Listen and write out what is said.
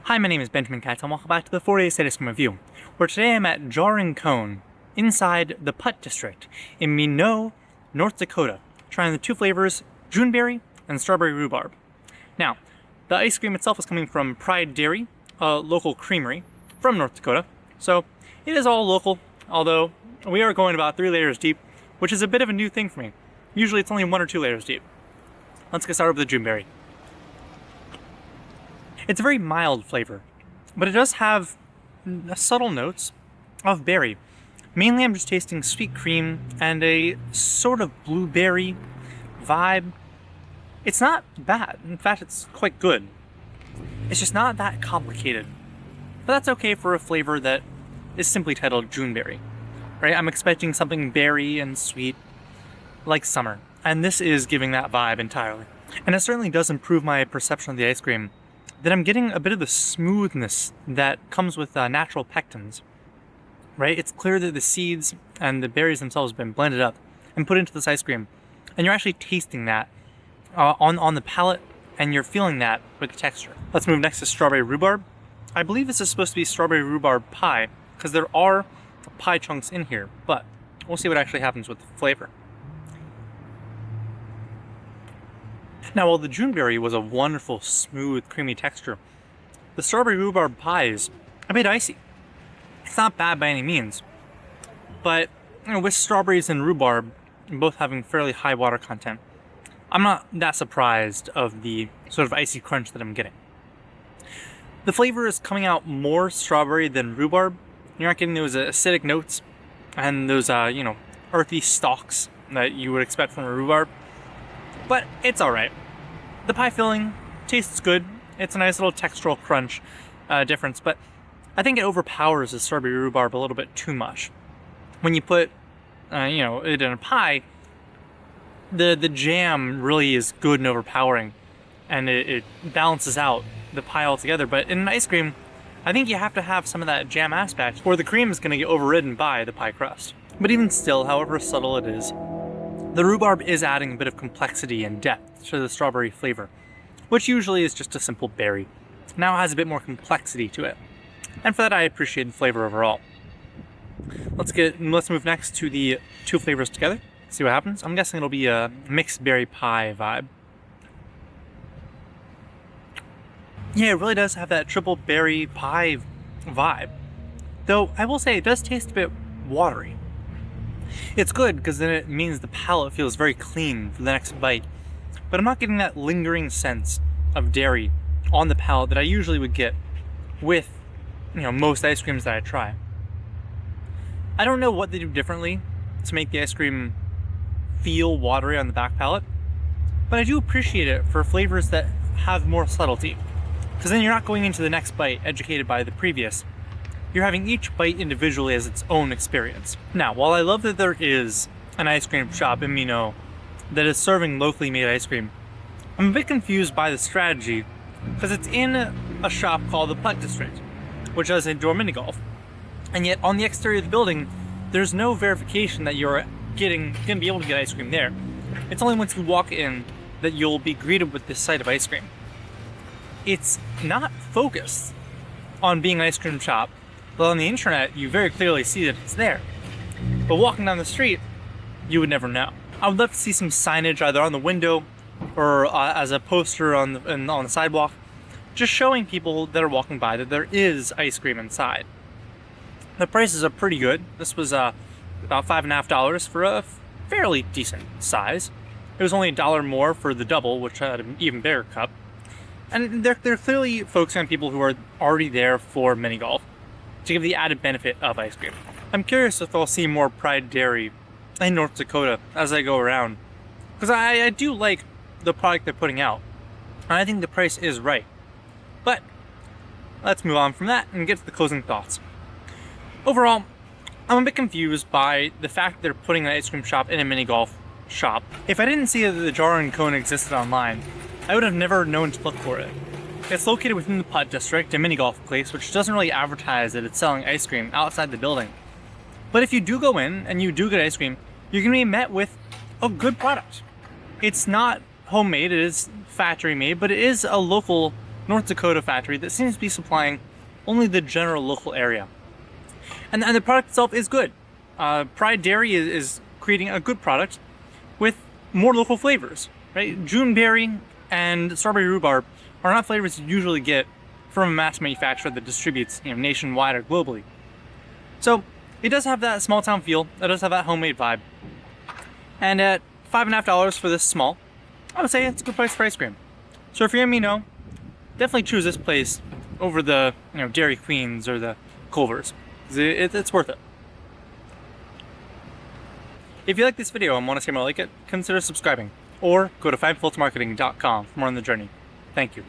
Hi, my name is Benjamin Katz, and welcome back to the 4-Day Ice Cream Review, where today I'm at Jar and Cone, inside the Putt District, in Minot, North Dakota, trying the two flavors, Juneberry and Strawberry Rhubarb. Now, the ice cream itself is coming from Pride Dairy, a local creamery from North Dakota, so it is all local, although we are going about 3 layers deep, which is a bit of a new thing for me. Usually it's only 1 or 2 layers deep. Let's get started with the Juneberry. It's a very mild flavor, but it does have subtle notes of berry. Mainly I'm just tasting sweet cream and a sort of blueberry vibe. It's not bad. In fact, it's quite good. It's just not that complicated. But that's okay for a flavor that is simply titled Juneberry, right? I'm expecting something berry and sweet, like summer. And this is giving that vibe entirely. And it certainly does improve my perception of the ice cream, that I'm getting a bit of the smoothness that comes with natural pectins, right? It's clear that the seeds and the berries themselves have been blended up and put into this ice cream, and you're actually tasting that on the palate, and you're feeling that with the texture. Let's move next to Strawberry Rhubarb. I believe this is supposed to be Strawberry Rhubarb pie, because there are pie chunks in here, but we'll see what actually happens with the flavor. Now, while the Juneberry was a wonderful, smooth, creamy texture, the Strawberry Rhubarb pie is a bit icy. It's not bad by any means, but with strawberries and rhubarb both having fairly high water content, I'm not that surprised of the sort of icy crunch that I'm getting. The flavor is coming out more strawberry than rhubarb. You're not getting those acidic notes and those, earthy stalks that you would expect from a rhubarb, but it's alright. The pie filling tastes good. It's a nice little textural crunch difference, but I think it overpowers the strawberry rhubarb a little bit too much. When you put, it in a pie, the jam really is good and overpowering, and it balances out the pie altogether. But in an ice cream, I think you have to have some of that jam aspect, or the cream is going to get overridden by the pie crust. But even still, however subtle it is, the rhubarb is adding a bit of complexity and depth to the strawberry flavor, which usually is just a simple berry. Now it has a bit more complexity to it. And for that, I appreciate the flavor overall. Let's move next to the two flavors together, see what happens. I'm guessing it'll be a mixed berry pie vibe. Yeah, it really does have that triple berry pie vibe. Though, I will say, it does taste a bit watery. It's good, because then it means the palate feels very clean for the next bite. But I'm not getting that lingering sense of dairy on the palate that I usually would get with, most ice creams that I try. I don't know what they do differently to make the ice cream feel watery on the back palate, but I do appreciate it for flavors that have more subtlety. Because then you're not going into the next bite educated by the previous. You're having each bite individually as its own experience. Now, while I love that there is an ice cream shop in Minot that is serving locally made ice cream, I'm a bit confused by the strategy, because it's in a shop called the Putt District, which does indoor mini golf. And yet, on the exterior of the building, there's no verification that you're going to be able to get ice cream there. It's only once you walk in that you'll be greeted with this site of ice cream. It's not focused on being an ice cream shop, but on the internet, you very clearly see that it's there. But walking down the street, you would never know. I would love to see some signage either on the window or as a poster on the sidewalk, just showing people that are walking by that there is ice cream inside. The prices are pretty good. This was about $5.50 for a fairly decent size. It was only $1 more for the double, which had an even bigger cup. And they're clearly focusing on people who are already there for mini golf, to give the added benefit of ice cream. I'm curious if I'll see more Pride Dairy in North Dakota as I go around, because I do like the product they're putting out, and I think the price is right. But let's move on from that and get to the closing thoughts. Overall, I'm a bit confused by the fact that they're putting an ice cream shop in a mini golf shop. If I didn't see that the Jar and Cone existed online, I would have never known to look for it. It's located within the Putt District, a mini golf place, which doesn't really advertise that it's selling ice cream outside the building. But if you do go in and you do get ice cream, you're going to be met with a good product. It's not homemade, it is factory made, but it is a local North Dakota factory that seems to be supplying only the general local area. And the product itself is good. Pride Dairy is creating a good product with more local flavors, right? Juneberry and strawberry rhubarb are not flavors you usually get from a mass manufacturer that distributes, nationwide or globally. So it does have that small town feel. It does have that homemade vibe. And at $5.50 for this small, I would say it's a good price for ice cream. So if you're in Minot, definitely choose this place over the Dairy Queens or the Culver's. It's worth it. If you like this video and want to see more like it, consider subscribing, or go to findfultomarketing.com for more on the journey. Thank you.